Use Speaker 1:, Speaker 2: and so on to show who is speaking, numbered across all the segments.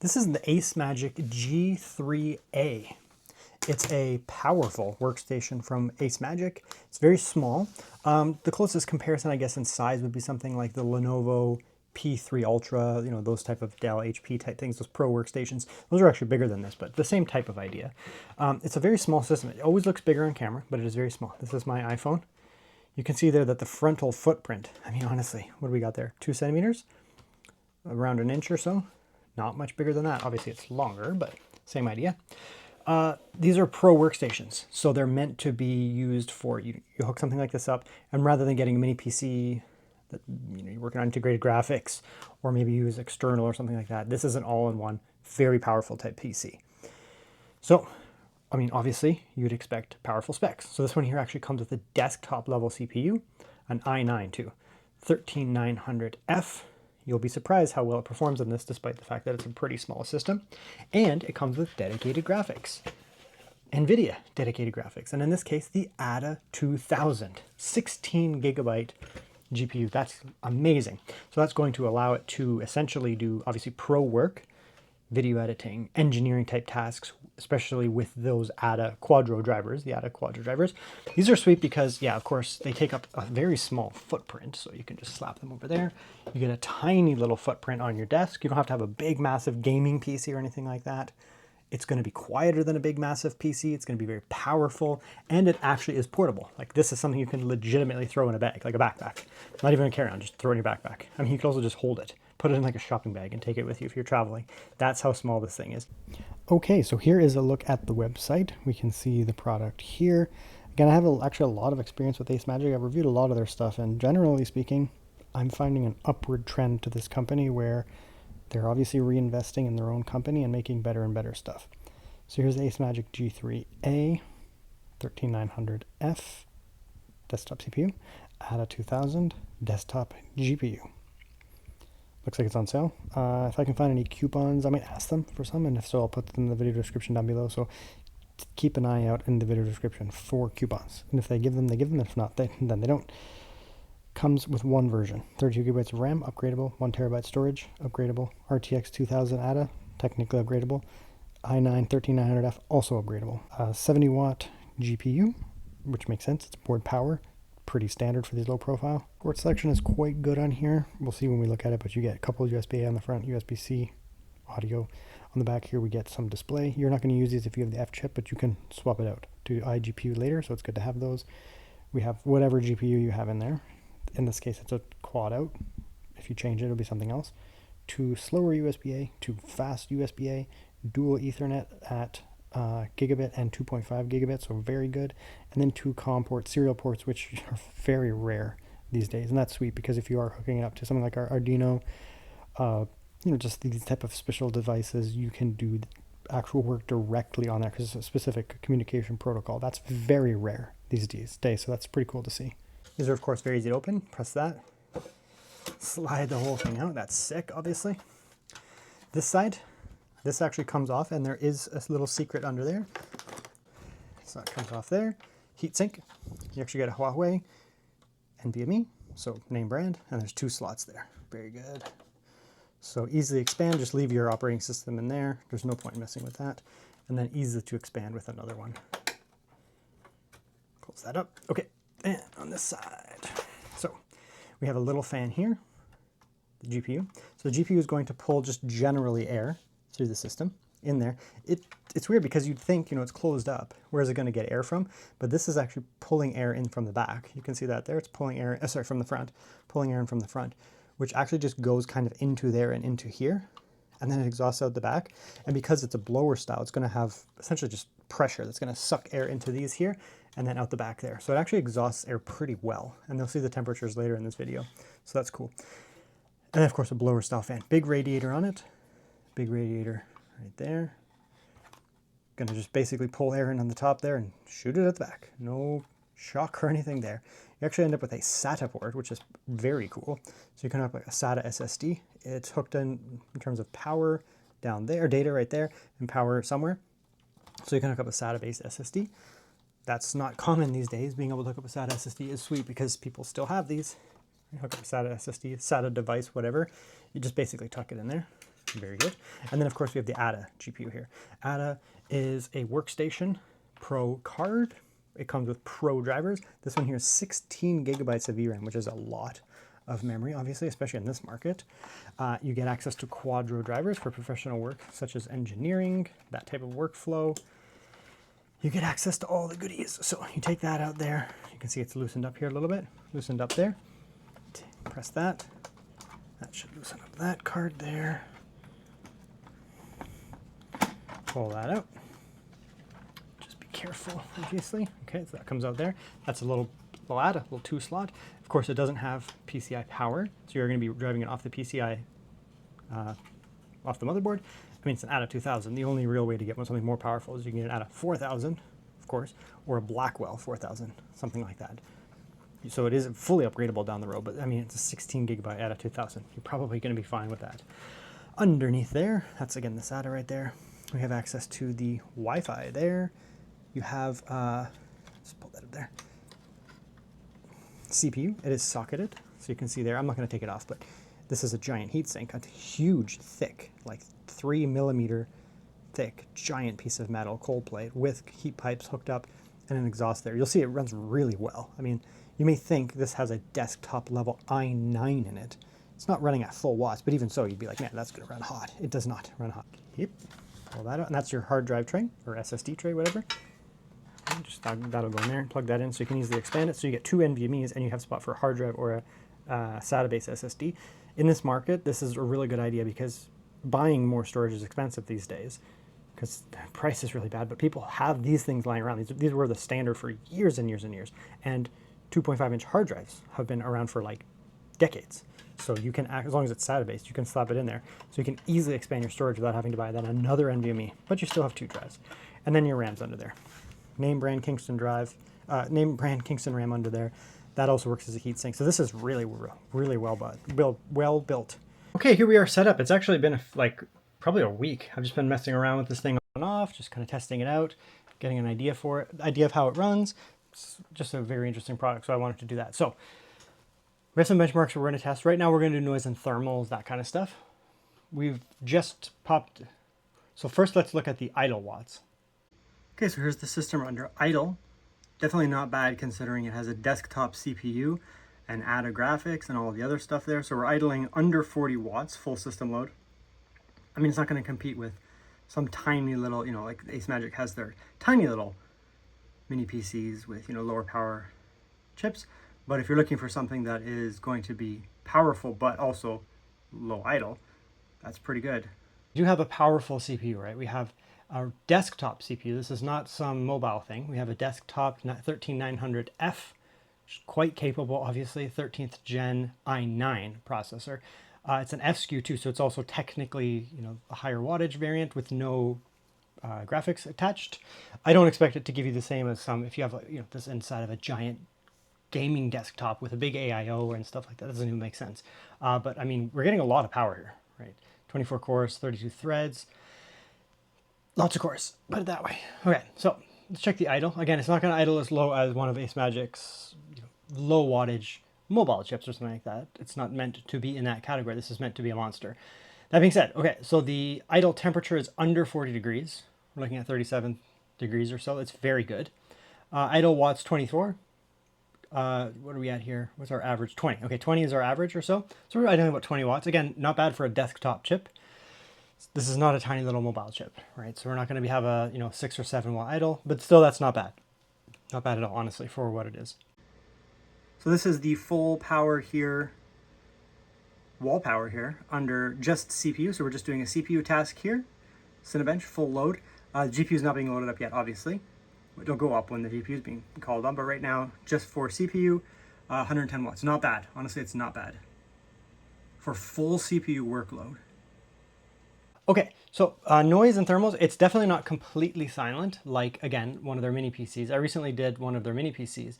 Speaker 1: This is the ACEMAGIC G3A. It's a powerful workstation from ACEMAGIC. It's very small. The closest comparison, I guess, in size would be something like the Lenovo P3 Ultra, you know, those type of Dell HP type things, those pro workstations. Those are actually bigger than this, but the same type of idea. It's a very small system. It always looks bigger on camera, but it is very small. This is my iPhone. You can see there that the frontal footprint, I mean, honestly, what do we got there? 2 centimeters? Around an inch or so? Not much bigger than that. Obviously it's longer, but same idea. These are pro workstations, so they're meant to be used for, you hook something like this up, and rather than getting a mini PC that you're working on integrated graphics, or maybe use external or something like that, this is an all-in-one, very powerful type PC. So, I mean, obviously you'd expect powerful specs. So this one here actually comes with a desktop level CPU, an i9 too, 13900F. You'll be surprised how well it performs in this, despite the fact that it's a pretty small system. And it comes with dedicated graphics. NVIDIA dedicated graphics. And in this case, the ADA 2000, 16 gigabyte GPU. That's amazing. So that's going to allow it to essentially do, obviously, pro work, video editing, engineering type tasks, especially with those ADA Quadro drivers, the ADA Quadro drivers. These are sweet because, yeah, of course, they take up a very small footprint, so you can just slap them over there. You get a tiny little footprint on your desk. You don't have to have a big, massive gaming PC or anything like that. It's going to be quieter than a big, massive PC. It's going to be very powerful, and it actually is portable. Like, this is something you can legitimately throw in a bag, like a backpack. Not even a carry-on, just throw it in your backpack. I mean, you can also just hold it. Put it in like a shopping bag and take it with you if you're traveling. That's how small this thing is. Okay, so here is a look at the website. We can see the product here. Again, I have actually a lot of experience with ACEMAGIC. I've reviewed a lot of their stuff, and generally speaking, I'm finding an upward trend to this company where they're obviously reinvesting in their own company and making better and better stuff. So here's the ACEMAGIC G3A, 13900F, desktop CPU, ADA 2000, desktop GPU. Looks like it's on sale. If I can find any coupons, I might ask them for some, and if so, I'll put them in the video description down below. So keep an eye out in the video description for coupons. And if they give them, they give them. If not, then they don't. Comes with one version, 32 gigabytes of RAM, upgradable, 1 terabyte storage, upgradable, RTX 2000 ADA, technically upgradable, i9 13900F, also upgradable, 70 watt GPU, which makes sense, it's board power, pretty standard for these low profile. Port selection is quite good on here. We'll see when we look at it, but you get a couple of USB-A on the front, USB-C, audio. On the back here we get some display. You're not going to use these if you have the F chip, but you can swap it out to iGPU later, so it's good to have those. We have whatever GPU you have in there. In this case, it's a quad out. If you change it, it'll be something else. 2 slower USB-A, 2 fast USB-A, dual Ethernet at gigabit and 2.5 gigabit, so very good. And then 2 COM ports, serial ports, which are very rare these days. And that's sweet because if you are hooking it up to something like our Arduino, just these type of special devices, you can do actual work directly on that because it's a specific communication protocol. That's very rare these days, so that's pretty cool to see. These are, of course, very easy to open. Press that. Slide the whole thing out. That's sick, obviously. This side, this actually comes off, and there is a little secret under there. So that comes off there. Heatsink. You actually get a Huawei NVMe, so name brand, and there's 2 slots there. Very good. So easily expand. Just leave your operating system in there. There's no point in messing with that. And then easy to expand with another one. Close that up. Okay. And on this side, so we have a little fan here, the GPU. So the GPU is going to pull just generally air through the system in there. It's weird because you'd think, it's closed up. Where's it going to get air from? But this is actually pulling air in from the back. You can see that there. It's pulling air, from the front, pulling air in from the front, which actually just goes kind of into there and into here. And then it exhausts out the back. And because it's a blower style, it's going to have essentially just pressure that's going to suck air into these here and then out the back there. So it actually exhausts air pretty well. And they'll see the temperatures later in this video. So that's cool. And then, of course, a blower style fan. Big radiator on it. Big radiator right there. Going to just basically pull air in on the top there and shoot it at the back. No shock or anything there. You actually end up with a SATA port, which is very cool. So you can hook up a SATA SSD. It's hooked in terms of power down there, data right there, and power somewhere. So you can hook up a SATA-based SSD. That's not common these days. Being able to hook up a SATA SSD is sweet because people still have these. You hook up a SATA SSD, SATA device, whatever. You just basically tuck it in there. Very good. And then of course we have the ATA GPU here. ATA is a Workstation Pro card. It comes with Pro drivers. This one here is 16 gigabytes of VRAM, which is a lot of memory, obviously, especially in this market. You get access to Quadro drivers for professional work, such as engineering, that type of workflow. You get access to all the goodies. So you take that out there. You can see it's loosened up here a little bit, loosened up there. Press that. That should loosen up that card there. Pull that out. Just be careful, obviously. Okay, so that comes out there. That's a little ATA, little 2 slot. Of course, it doesn't have PCI power, so you're going to be driving it off the PCI, off the motherboard. I mean, it's an ATA 2000. The only real way to get something more powerful is you can get an ATA 4000, of course, or a Blackwell 4000, something like that. So it isn't fully upgradable down the road, but I mean, it's a 16 gigabyte ATA 2000. You're probably going to be fine with that. Underneath there, that's again the SATA right there. We have access to the Wi-Fi there. You have, let's pull that up there. CPU, it is socketed, so you can see there. I'm not going to take it off, but this is a giant heatsink, a huge, thick, like 3 millimeter thick, giant piece of metal cold plate with heat pipes hooked up and an exhaust there. You'll see it runs really well. I mean, you may think this has a desktop level i9 in it. It's not running at full watts, but even so, you'd be like, man, that's going to run hot. It does not run hot. Yep, pull that out, and that's your hard drive tray or SSD tray, whatever. Just that'll go in there, plug that in so you can easily expand it. So you get 2 NVMe's and you have a spot for a hard drive or a SATA-based SSD. In this market, this is a really good idea because buying more storage is expensive these days because the price is really bad, but people have these things lying around. These were the standard for years and years and years. And 2.5-inch hard drives have been around for like decades. So you can, as long as it's SATA-based, you can slap it in there. So you can easily expand your storage without having to buy then another NVMe, but you still have 2 drives. And then your RAM's under there. Name brand Kingston drive, name brand Kingston RAM under there. That also works as a heatsink. So this is really well built. Okay, here we are set up. It's actually been like probably a week. I've just been messing around with this thing on and off, just kind of testing it out, getting an idea for it, idea of how it runs. It's just a very interesting product, so I wanted to do that. So we have some benchmarks we're going to test. Right now we're going to do noise and thermals, that kind of stuff. We've just popped. So first let's look at the idle watts. Okay, so here's the system under idle. Definitely not bad considering it has a desktop CPU and ATA graphics and all the other stuff there. So we're idling under 40 watts, full system load. I mean, it's not going to compete with some tiny little, you know, like ACEMAGIC has their tiny little mini PCs with, you know, lower power chips. But if you're looking for something that is going to be powerful but also low idle, that's pretty good. You have a powerful CPU, right? We have our desktop CPU. This is not some mobile thing. We have a desktop 13900F, quite capable, obviously, 13th gen i9 processor. It's an F SKU too, so it's also technically, you know, a higher wattage variant with no graphics attached. I don't expect it to give you the same as some, if you have, you know, this inside of a giant gaming desktop with a big AIO and stuff like that. That doesn't even make sense. But I mean, we're getting a lot of power here, right? 24 cores, 32 threads. Lots of cores, put it that way. Okay, so let's check the idle. Again, it's not going to idle as low as one of ACEMAGIC's, you know, low wattage mobile chips or something like that. It's not meant to be in that category. This is meant to be a monster. That being said, okay, so the idle temperature is under 40 degrees. We're looking at 37 degrees or so. It's very good. Idle watts 24. What are we at here? What's our average? 20. Okay, 20 is our average or so. So we're idling about 20 watts. Again, not bad for a desktop chip. This is not a tiny little mobile chip, right? So we're not going to have a, you know, 6 or 7 watt idle, but still that's not bad. Not bad at all, honestly, for what it is. So this is the full power here, wall power here under just CPU. So we're just doing a CPU task here. Cinebench, full load. The GPU is not being loaded up yet, obviously. It'll go up when the GPU is being called on, but right now, just for CPU, 110 watts. Not bad. Honestly, it's not bad for full CPU workload. Okay, so noise and thermals, it's definitely not completely silent, like, again, one of their mini PCs. I recently did one of their mini PCs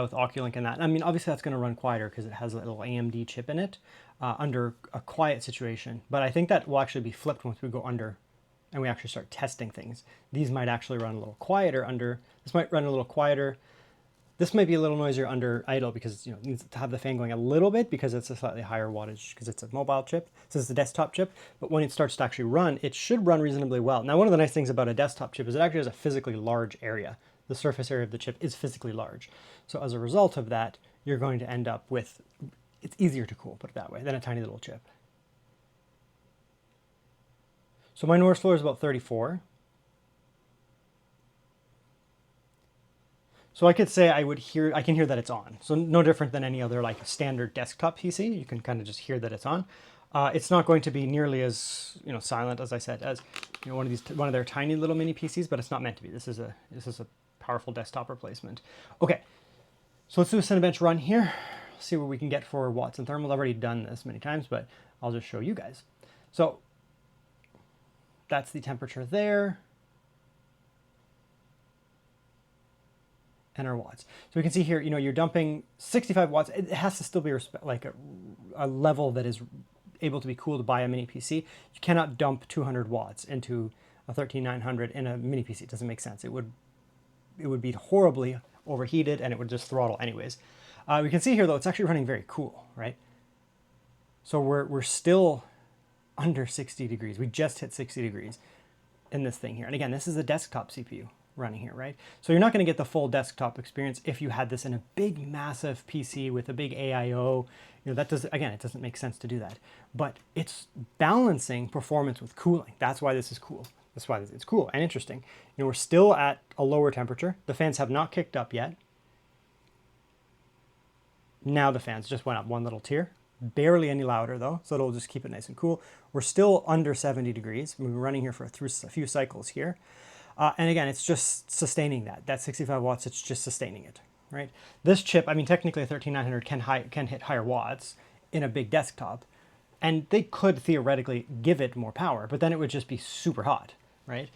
Speaker 1: with Oculink and that. I mean, obviously that's going to run quieter because it has a little AMD chip in it under a quiet situation. But I think that will actually be flipped once we go under and we actually start testing things. These might actually run a little quieter under, this might run a little quieter This might be a little noisier under idle because it needs to have the fan going a little bit because it's a slightly higher wattage because it's a mobile chip. So it's a desktop chip, but when it starts to actually run, it should run reasonably well. Now, one of the nice things about a desktop chip is it actually has a physically large area. The surface area of the chip is physically large. So as a result of that, you're going to end up with, it's easier to cool, put it that way, than a tiny little chip. So my noise floor is about 34. So I could say I can hear that it's on. So no different than any other like standard desktop PC. You can kind of just hear that it's on. It's not going to be nearly as silent, as I said, as one of their tiny little mini PCs, but it's not meant to be. This is a powerful desktop replacement. Okay, so let's do a Cinebench run here. See what we can get for watts and thermal. I've already done this many times, but I'll just show you guys. So that's the temperature there. And our watts. So we can see here, you're dumping 65 watts. It has to still be like a level that is able to be cooled by a mini PC. You cannot dump 200 watts into a 13900 in a mini PC. It doesn't make sense. It would be horribly overheated and it would just throttle anyways. We can see here though, it's actually running very cool, right? So we're still under 60 degrees. We just hit 60 degrees in this thing here. And again, this is a desktop CPU running here, right? So you're not going to get the full desktop experience if you had this in a big, massive PC with a big AIO. That does, again, it doesn't make sense to do that. But it's balancing performance with cooling. That's why this is cool. That's why it's cool and interesting. We're still at a lower temperature. The fans have not kicked up yet. Now the fans just went up one little tier. Barely any louder though, so it'll just keep it nice and cool. We're still under 70 degrees. We've been running here for a few cycles here. And again, it's just sustaining that 65 watts, it's just sustaining it, right? This chip, I mean, technically a 13900 can hit higher watts in a big desktop, and they could theoretically give it more power, but then it would just be super hot, right?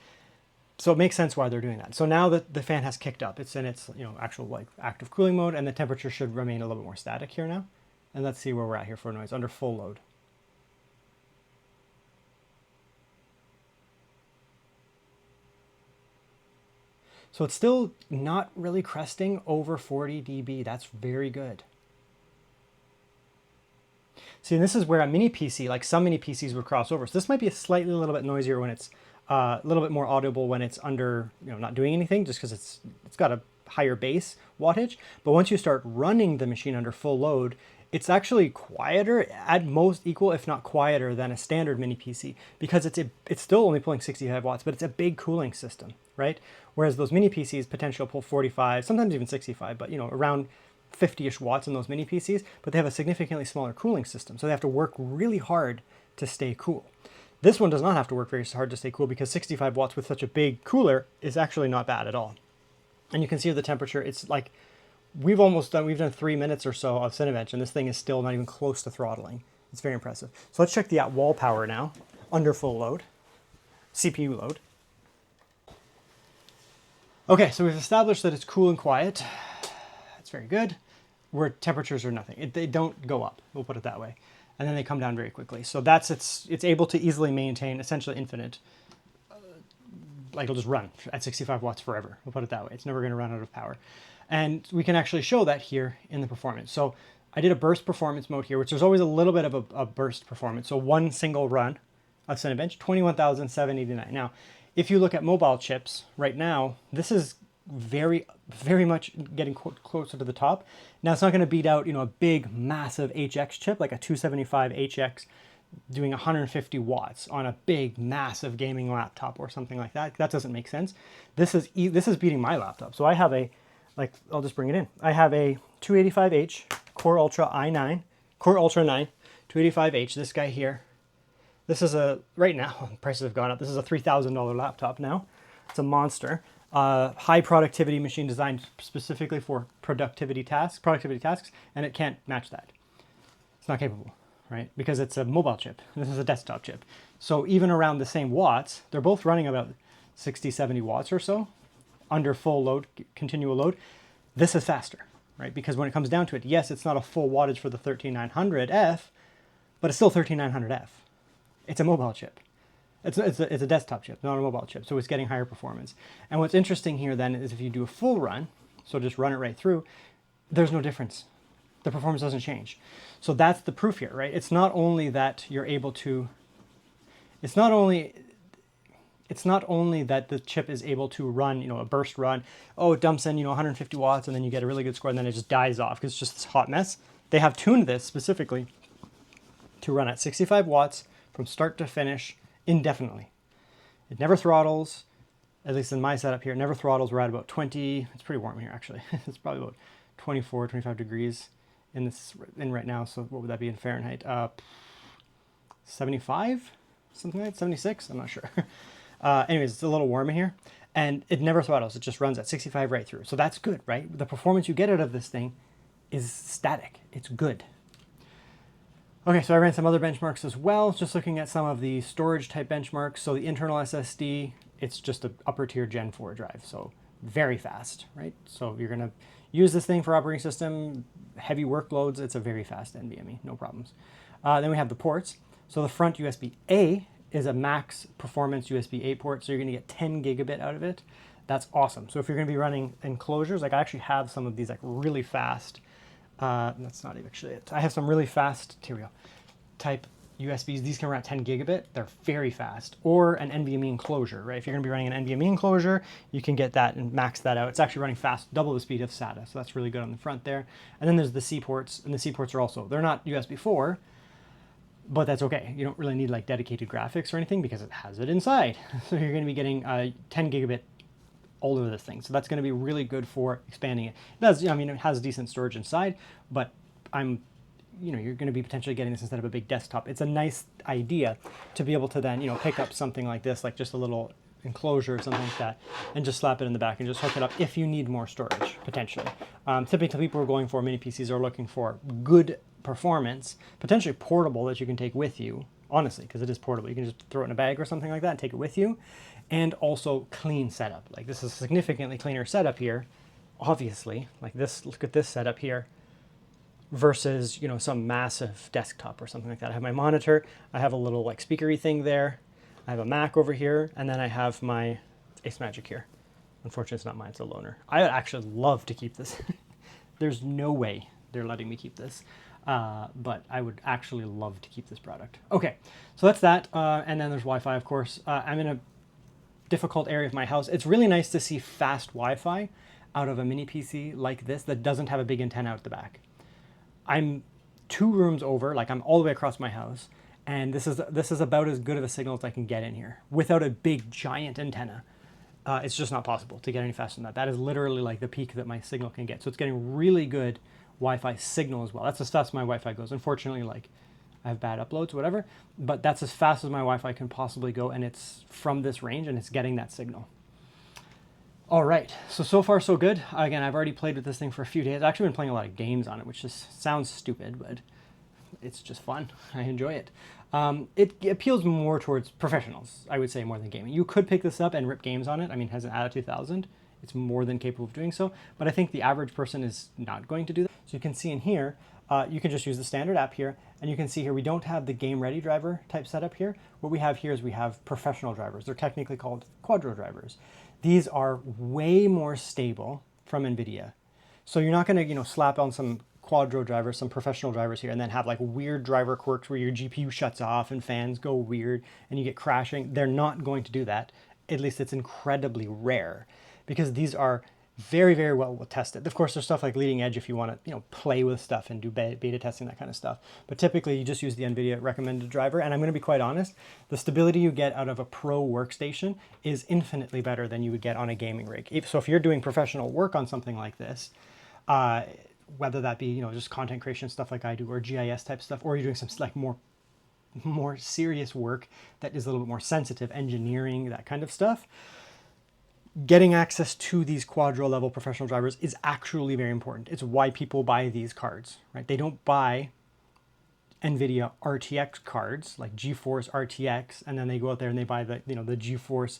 Speaker 1: So it makes sense why they're doing that. So now that the fan has kicked up, it's in its actual like active cooling mode, and the temperature should remain a little bit more static here now. And let's see where we're at here for noise under full load. So it's still not really cresting over 40 dB. That's very good. See, and this is where a mini PC, like some mini PCs would cross over. So this might be a little bit noisier when it's a little bit more audible when it's under, not doing anything, just because it's got a higher base wattage. But once you start running the machine under full load, it's actually quieter, at most equal, if not quieter, than a standard mini PC, because it's still only pulling 65 watts, but it's a big cooling system, right? Whereas those mini PCs potentially pull 45, sometimes even 65, but around 50-ish watts in those mini PCs, but they have a significantly smaller cooling system, so they have to work really hard to stay cool. This one does not have to work very hard to stay cool because 65 watts with such a big cooler is actually not bad at all. And you can see the temperature, it's like, we've done 3 minutes or so of Cinebench, and this thing is still not even close to throttling. It's very impressive. So let's check the at-wall power now, under full load, CPU load. Okay, so we've established that it's cool and quiet. That's very good. Where temperatures are nothing. They don't go up, we'll put it that way. And then they come down very quickly. So it's able to easily maintain essentially infinite, like it'll just run at 65 watts forever. We'll put it that way. It's never going to run out of power. And we can actually show that here in the performance. So I did a burst performance mode here, which there's always a little bit of a burst performance. So one single run of Cinebench, 21,789. Now, if you look at mobile chips right now, this is very, very much getting closer to the top. Now, it's not going to beat out, a big, massive HX chip, like a 275 HX doing 150 watts on a big, massive gaming laptop or something like that. That doesn't make sense. This is beating my laptop. So I have I'll just bring it in. I have a 285H Core Ultra i9, Core Ultra 9, 285H, this guy here. This is right now, prices have gone up. This is a $3,000 laptop now. It's a monster. High productivity machine designed specifically for productivity tasks, and it can't match that. It's not capable, right? Because it's a mobile chip. This is a desktop chip. So even around the same watts, they're both running about 60, 70 watts or so under full load, continual load. This is faster, right? Because when it comes down to it, yes, it's not a full wattage for the 13900F, but it's still 13900F. It's a mobile chip. It's a desktop chip, not a mobile chip, so it's getting higher performance. And what's interesting here then is if you do a full run, so just run it right through, there's no difference. The performance doesn't change. So that's the proof here, right? It's not only that you're able to, it's not only that the chip is able to run, a burst run. Oh, it dumps in, 150 watts, and then you get a really good score, and then it just dies off because it's just this hot mess. They have tuned this specifically to run at 65 watts from start to finish indefinitely. It never throttles, at least in my setup here, it never throttles. We're at about 20, it's pretty warm here actually. It's probably about 24, 25 degrees in right now. So what would that be in Fahrenheit? 75, something like that, 76, I'm not sure. Anyways, it's a little warm in here, and it never throttles. It just runs at 65 right through. So that's good, right? The performance you get out of this thing is static. It's good. Okay, so I ran some other benchmarks as well, just looking at some of the storage type benchmarks. So the internal SSD, it's just an upper tier Gen 4 drive, so very fast, right? So you're gonna use this thing for operating system, heavy workloads, it's a very fast NVMe, no problems. Then we have the ports. So the front USB-A is a max performance USB-A port, so you're gonna get 10 gigabit out of it. That's awesome. So if you're gonna be running enclosures, like I actually have some of these like really fast, that's not even actually it. I have some really fast, here we go, type USBs. These can run at 10 gigabit. They're very fast. Or an NVMe enclosure, right? If you're gonna be running an NVMe enclosure, you can get that and max that out. It's actually running fast, double the speed of SATA. So that's really good on the front there. And then there's the C ports, and the C ports are also, they're not USB 4, but that's okay. You don't really need like dedicated graphics or anything because it has it inside. So you're gonna be getting 10 gigabit all over this thing. So that's gonna be really good for expanding it. It does, I mean, it has decent storage inside, but you're going to be potentially getting this instead of a big desktop. It's a nice idea to be able to then, pick up something like this, like just a little enclosure or something like that, and just slap it in the back and just hook it up if you need more storage, potentially. Typically, people who are going for mini PCs are looking for good performance, potentially portable that you can take with you, honestly, because it is portable. You can just throw it in a bag or something like that and take it with you, and also clean setup. Like this is a significantly cleaner setup here, obviously. Like this, look at this setup here, versus some massive desktop or something like that. I have my monitor, I have a little like speakery thing there, I have a Mac over here, and then I have my ACEMAGIC here. Unfortunately, it's not mine, it's a loaner. I would actually love to keep this. There's no way they're letting me keep this, but I would actually love to keep this product. Okay, so that's that, and then there's Wi-Fi, of course. I'm in a difficult area of my house. It's really nice to see fast Wi-Fi out of a mini PC like this that doesn't have a big antenna out the back. I'm 2 rooms over, like I'm all the way across my house, and this is about as good of a signal as I can get in here without a big giant antenna. It's just not possible to get any faster than that. That is literally like the peak that my signal can get. So it's getting really good Wi-Fi signal as well. That's as fast as my Wi-Fi goes. Unfortunately, like I have bad uploads, whatever, but that's as fast as my Wi-Fi can possibly go, and it's from this range and it's getting that signal. All right, so far so good. Again, I've already played with this thing for a few days. I've actually been playing a lot of games on it, which just sounds stupid, but it's just fun. I enjoy it. It appeals more towards professionals, I would say, more than gaming. You could pick this up and rip games on it. I mean, it has an ATA 2000. It's more than capable of doing so, but I think the average person is not going to do that. So you can see in here, you can just use the standard app here, and you can see here we don't have the game ready driver type setup here. What we have here is we have professional drivers. They're technically called Quadro drivers. These are way more stable from NVIDIA. So you're not going to, slap on some Quadro drivers, some professional drivers here, and then have like weird driver quirks where your GPU shuts off and fans go weird and you get crashing. They're not going to do that. At least it's incredibly rare because these are very, very well tested. Of course, there's stuff like leading edge if you want to, play with stuff and do beta testing, that kind of stuff. But typically, you just use the NVIDIA recommended driver. And I'm going to be quite honest, the stability you get out of a pro workstation is infinitely better than you would get on a gaming rig. So if you're doing professional work on something like this, whether that be, just content creation stuff like I do, or GIS type stuff, or you're doing some like more serious work that is a little bit more sensitive, engineering, that kind of stuff, getting access to these Quadro level professional drivers is actually very important. It's why people buy these cards, right? They don't buy NVIDIA RTX cards like GeForce RTX, and then they go out there and they buy the, the GeForce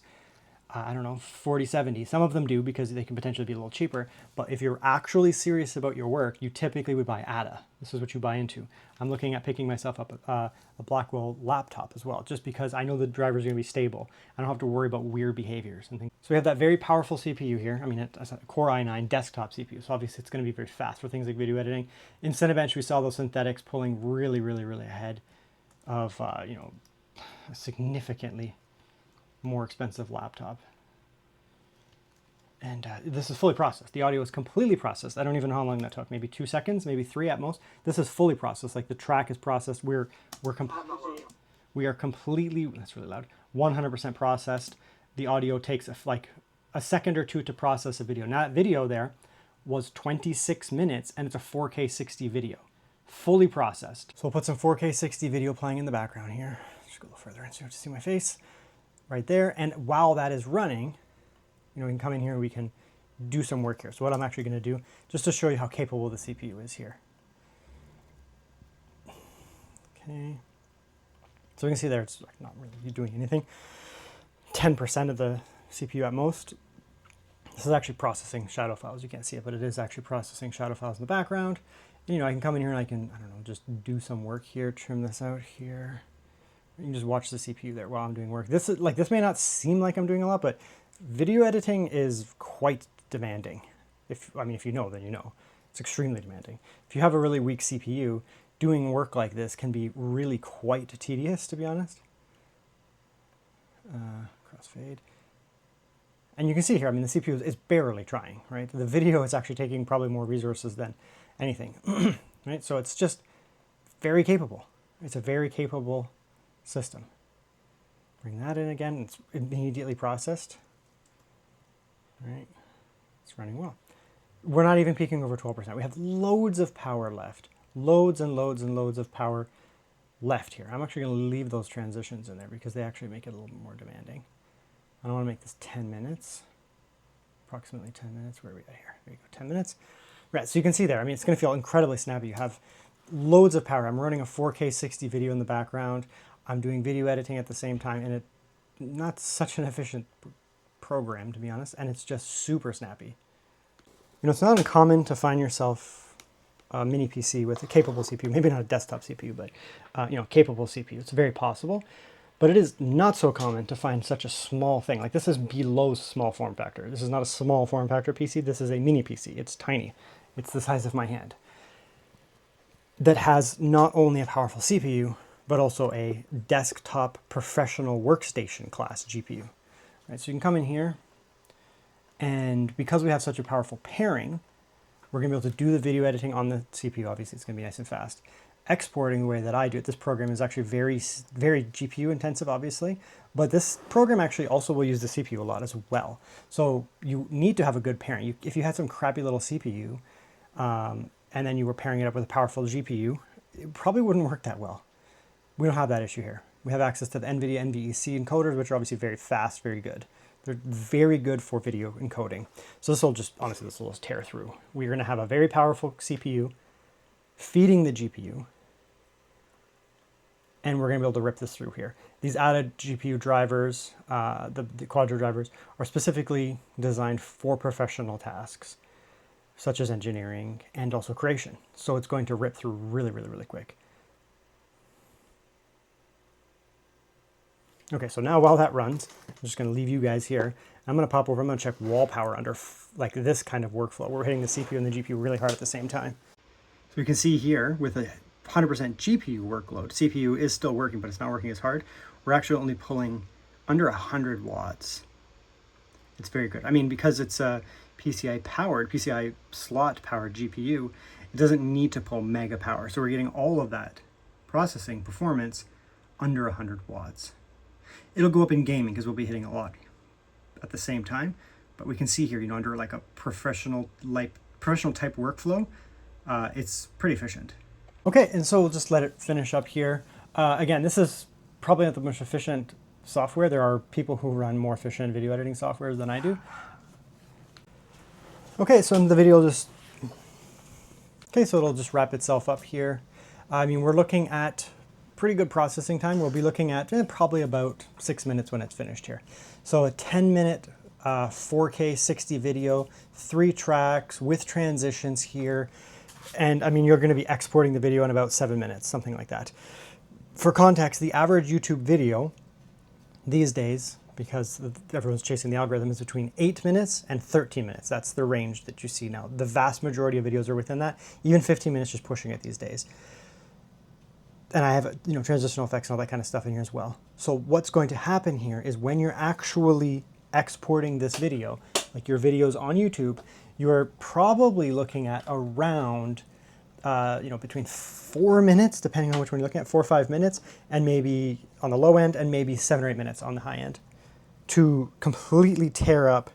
Speaker 1: I don't know, 4070. Some of them do because they can potentially be a little cheaper. But if you're actually serious about your work, you typically would buy ADA. This is what you buy into. I'm looking at picking myself up a Blackwell laptop as well, just because I know the driver's going to be stable. I don't have to worry about weird behaviors and things. So we have that very powerful CPU here. I mean, it's a Core i9 desktop CPU, so obviously it's going to be very fast for things like video editing. In Cinebench, we saw those synthetics pulling really, really, really ahead of, you know, a significantly more expensive laptop. And this is fully processed. The audio is completely processed. I don't even know how long that took. Maybe 2 seconds, maybe 3 at most. This is fully processed. Like the track is processed. We are completely, that's really loud, 100% processed. The audio takes like a second or two to process a video. Now that video there was 26 minutes and it's a 4K 60 video. Fully processed. So we'll put some 4K 60 video playing in the background here. Just go a little further in so you have to see my face. Right there. And while that is running, you know, we can come in here and we can do some work here. So what I'm actually going to do, just to show you how capable the CPU is here. Okay. So we can see there it's like not really doing anything. 10% of the CPU at most. This is actually processing shadow files. You can't see it, but it is actually processing shadow files in the background. And, you know, I can come in here and I can, I don't know, just do some work here, trim this out here. You can just watch the CPU there while I'm doing work. This is like, this may not seem like I'm doing a lot, but video editing is quite demanding. If you know, then you know. It's extremely demanding. If you have a really weak CPU, doing work like this can be really quite tedious, to be honest. Crossfade. And you can see here, I mean, the CPU is barely trying, right? The video is actually taking probably more resources than anything, right? So it's just very capable. It's a very capable system. Bring that in again, it's immediately processed. Right, it's running well. We're not even peaking over 12%. We have loads of power left. Loads and loads and loads of power left here. I'm actually going to leave those transitions in there because they actually make it a little bit more demanding. I don't want to make this 10 minutes. Approximately 10 minutes. Where are we at here? There you go, 10 minutes. Right, so you can see there, I mean, it's going to feel incredibly snappy. You have loads of power. I'm running a 4K 60 video in the background. I'm doing video editing at the same time, and it's not such an efficient program, to be honest, and it's just super snappy. You know, it's not uncommon to find yourself a mini PC with a capable CPU, maybe not a desktop CPU, but you know, capable CPU. It's very possible, but it is not so common to find such a small thing. Like this is below small form factor. This is not a small form factor PC. This is a mini PC. It's tiny. It's the size of my hand. That has not only a powerful CPU, but also a desktop professional workstation class GPU. Right, so you can come in here, and because we have such a powerful pairing, we're going to be able to do the video editing on the CPU. Obviously, it's going to be nice and fast. Exporting the way that I do it, this program is actually very GPU intensive, obviously, but this program actually also will use the CPU a lot as well. So you need to have a good pairing. If you had some crappy little CPU, and then you were pairing it up with a powerful GPU, it probably wouldn't work that well. We don't have that issue here. We have access to the NVIDIA NVEC encoders, which are obviously very fast, very good. They're very good for video encoding. So this will just, honestly, this will just tear through. We're going to have a very powerful CPU feeding the GPU, and we're going to be able to rip this through here. These added GPU drivers, the Quadro drivers, are specifically designed for professional tasks, such as engineering and also creation. So it's going to rip through really, really, really quick. Okay, so now while that runs, I'm just going to leave you guys here. I'm going to pop over, I'm going to check wall power under like this kind of workflow. We're hitting the CPU and the GPU really hard at the same time. So we can see here with a 100% GPU workload, CPU is still working, but it's not working as hard. We're actually only pulling under 100 watts. It's very good. I mean, because it's a PCI slot powered GPU, it doesn't need to pull mega power. So we're getting all of that processing performance under 100 watts. It'll go up in gaming because we'll be hitting a lot at the same time, but we can see here, you know, under like a professional type workflow, it's pretty efficient. Okay, and so we'll just let it finish up here. Again, this is probably not the most efficient software. There are people who run more efficient video editing softwares than I do. Okay, so the video it'll just wrap itself up here. I mean, we're looking at pretty good processing time. We'll be looking at probably about 6 minutes when it's finished here. So a 10-minute 4K 60 video, 3 tracks with transitions here. And I mean, you're going to be exporting the video in about 7 minutes, something like that. For context, the average YouTube video these days, because everyone's chasing the algorithm, is between 8 minutes and 13 minutes. That's the range that you see now. The vast majority of videos are within that. Even 15 minutes just pushing it these days. And I have, you know, transitional effects and all that kind of stuff in here as well. So what's going to happen here is when you're actually exporting this video, like your videos on YouTube, you're probably looking at around, you know, between 4 minutes, depending on which one you're looking at, 4 or 5 minutes, and maybe on the low end, and maybe 7 or 8 minutes on the high end, to completely tear up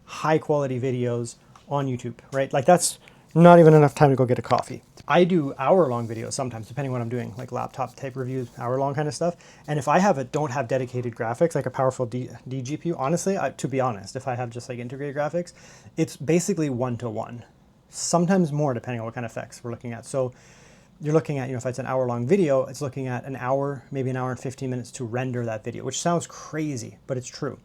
Speaker 1: high quality videos on YouTube, right? Like that's not even enough time to go get a coffee. I do hour-long videos sometimes, depending on what I'm doing, like laptop type reviews, hour-long kind of stuff. And if I don't have dedicated graphics, like a powerful D GPU, honestly, to be honest, if I have just like integrated graphics, it's basically 1-to-1, sometimes more depending on what kind of effects we're looking at. So you're looking at, you know, if it's an hour-long video, it's looking at an hour, maybe an hour and 15 minutes to render that video, which sounds crazy, but it's true.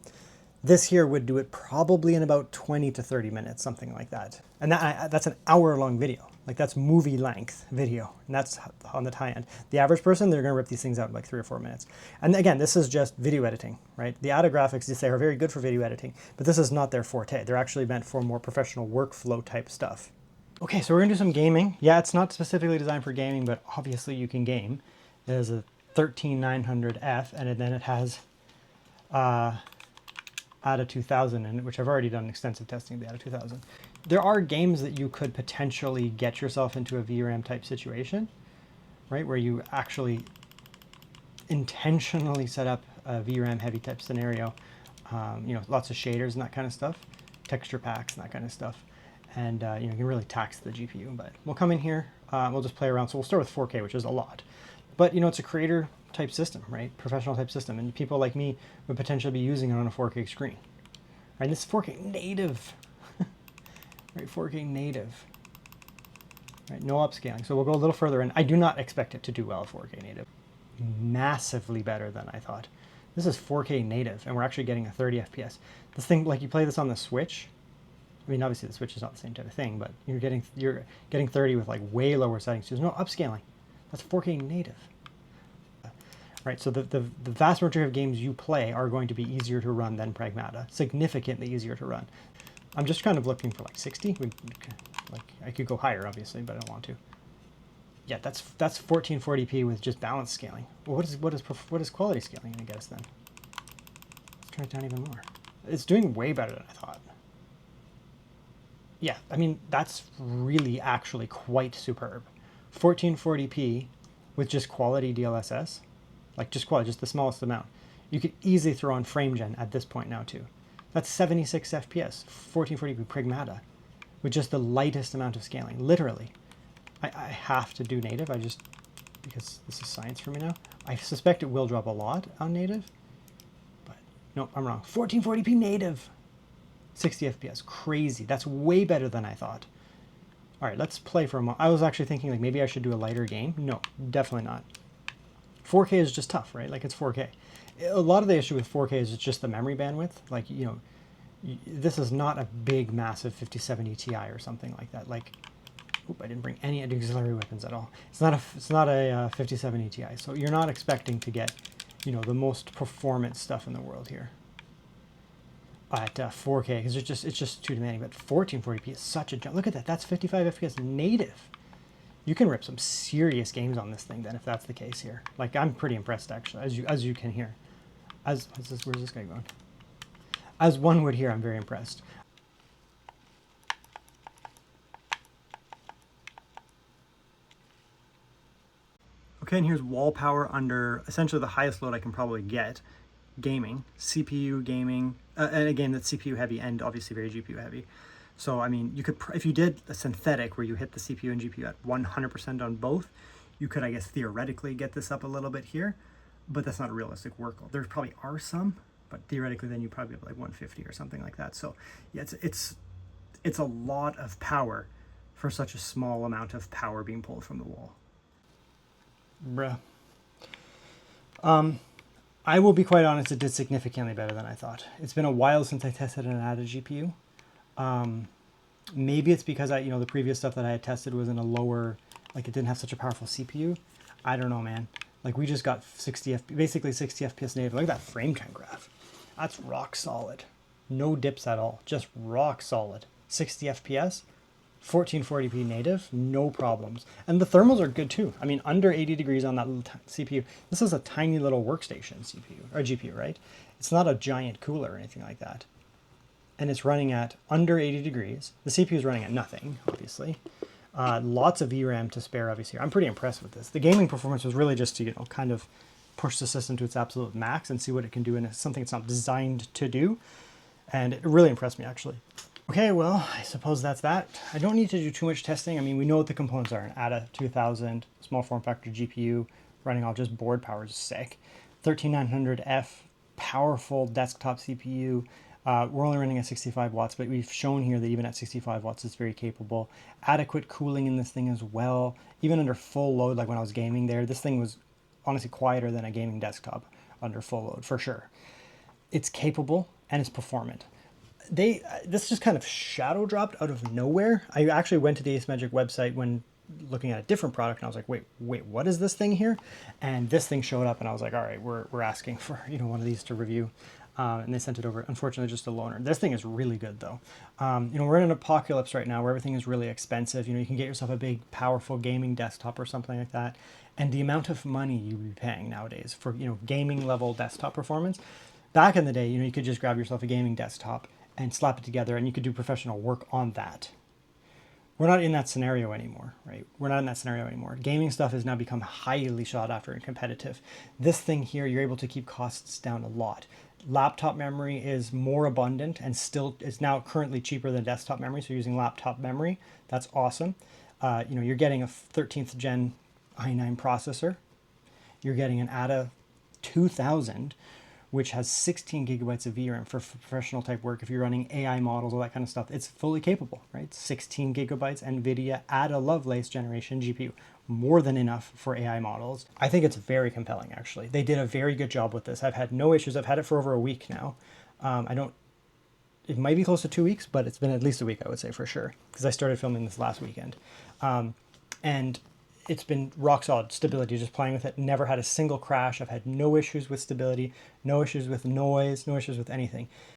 Speaker 1: This here would do it probably in about 20 to 30 minutes, something like that. And that's an hour-long video. Like that's movie length video, and that's on the high end. The average person, they're gonna rip these things out in like 3 or 4 minutes. And again, this is just video editing, right? The ADA graphics, you say, are very good for video editing, but this is not their forte. They're actually meant for more professional workflow type stuff. Okay, so we're gonna do some gaming. Yeah, it's not specifically designed for gaming, but obviously you can game. It has a 13900F, and then it has ADA 2000 in it, which I've already done extensive testing of the ADA 2000. There are games that you could potentially get yourself into a VRAM type situation, right? Where you actually intentionally set up a VRAM heavy type scenario, you know, lots of shaders and that kind of stuff, texture packs and that kind of stuff. And you know, you can really tax the GPU, but we'll come in here, we'll just play around. So we'll start with 4K, which is a lot, but you know, it's a creator type system, right? Professional type system. And people like me would potentially be using it on a 4K screen, right? And this is 4K native, right? 4K native, right? No upscaling. So we'll go a little further, and I do not expect it to do well at 4K native. Massively better than I thought. This is 4K native, and we're actually getting a 30 FPS. This thing, like you play this on the Switch, I mean, obviously the Switch is not the same type of thing, but you're getting 30 with like way lower settings. There's no upscaling. That's 4K native. Right, so the vast majority of games you play are going to be easier to run than Pragmata, significantly easier to run. I'm just kind of looking for like 60. Like I could go higher, obviously, but I don't want to. Yeah, that's 1440p with just balance scaling. Well, what is quality scaling, I guess, then? Let's turn it down even more. It's doing way better than I thought. Yeah, I mean, that's really actually quite superb. 1440p with just quality DLSS. Like just quality, just the smallest amount. You could easily throw on FrameGen at this point now too. That's 76 FPS, 1440p Pragmata, with just the lightest amount of scaling, literally. I have to do native, because this is science for me now. I suspect it will drop a lot on native, but no, I'm wrong. 1440p native, 60 FPS, crazy. That's way better than I thought. All right, let's play for a moment. I was actually thinking like maybe I should do a lighter game. No, definitely not. 4K is just tough, right? Like it's 4K. A lot of the issue with 4K is it's just the memory bandwidth. Like, you know, this is not a big, massive 5070 Ti or something like that. Like, oop, I didn't bring any auxiliary weapons at all. It's not a 5070 Ti, so you're not expecting to get, you know, the most performance stuff in the world here at 4K, because it's just too demanding. But 1440p is such a jump. Look at that. That's 55 FPS native. You can rip some serious games on this thing then, if that's the case here. Like, I'm pretty impressed, actually, as you can hear. Where's this guy going? As one would hear, I'm very impressed. Okay, and here's wall power under essentially the highest load I can probably get. Gaming, CPU gaming, and a game that's CPU heavy and obviously very GPU heavy. So, I mean, you could, if you did a synthetic where you hit the CPU and GPU at 100% on both, you could, I guess, theoretically get this up a little bit here, but that's not a realistic workload. There probably are some, but theoretically then you probably have like 150 or something like that. So, yeah, it's a lot of power for such a small amount of power being pulled from the wall. Bruh. I will be quite honest, it did significantly better than I thought. It's been a while since I tested an ADA GPU. Maybe it's because the previous stuff that I had tested was in a lower, like it didn't have such a powerful CPU. I don't know, man. Like we just got basically 60 FPS native. Look at that frame time graph. That's rock solid. No dips at all, just rock solid. 60 FPS, 1440p native, no problems. And the thermals are good too. I mean, under 80 degrees on that little CPU. This is a tiny little workstation CPU, or GPU, right? It's not a giant cooler or anything like that. And it's running at under 80 degrees. The CPU is running at nothing, obviously. Lots of VRAM to spare, obviously. I'm pretty impressed with this. The gaming performance was really just to, kind of push the system to its absolute max and see what it can do in something it's not designed to do. And it really impressed me, actually. Okay, well, I suppose that's that. I don't need to do too much testing. I mean, we know what the components are. An ATA 2000, small form factor GPU, running off just board power is sick. 13900F, powerful desktop CPU. We're only running at 65 watts, but we've shown here that even at 65 watts, it's very capable. Adequate cooling in this thing as well. Even under full load, like when I was gaming there, this thing was honestly quieter than a gaming desktop under full load, for sure. It's capable and it's performant. This just kind of shadow dropped out of nowhere. I actually went to the ACEMAGIC website when looking at a different product, and I was like, wait, what is this thing here? And this thing showed up, and I was like, all right, we're asking for one of these to review. And they sent it over, unfortunately, just a loaner. This thing is really good, though. We're in an apocalypse right now where everything is really expensive. You can get yourself a big, powerful gaming desktop or something like that. And the amount of money you'd be paying nowadays for, gaming level desktop performance. Back in the day, you could just grab yourself a gaming desktop and slap it together, and you could do professional work on that. We're not in that scenario anymore, right? We're not in that scenario anymore. Gaming stuff has now become highly sought after and competitive. This thing here, you're able to keep costs down a lot. Laptop memory is more abundant and still is now currently cheaper than desktop memory. So using laptop memory, that's awesome. You're getting a 13th gen i9 processor. You're getting an ATA 2000, which has 16 gigabytes of VRAM for professional type work. If you're running AI models, all that kind of stuff, it's fully capable, right? 16 gigabytes NVIDIA ADA Lovelace generation GPU, more than enough for AI models. I think it's very compelling, actually. They did a very good job with this. I've had no issues. I've had it for over a week now. It might be close to 2 weeks, but it's been at least a week, I would say, for sure, because I started filming this last weekend. And it's been rock solid stability, just playing with it. Never had a single crash. I've had no issues with stability, no issues with noise, no issues with anything.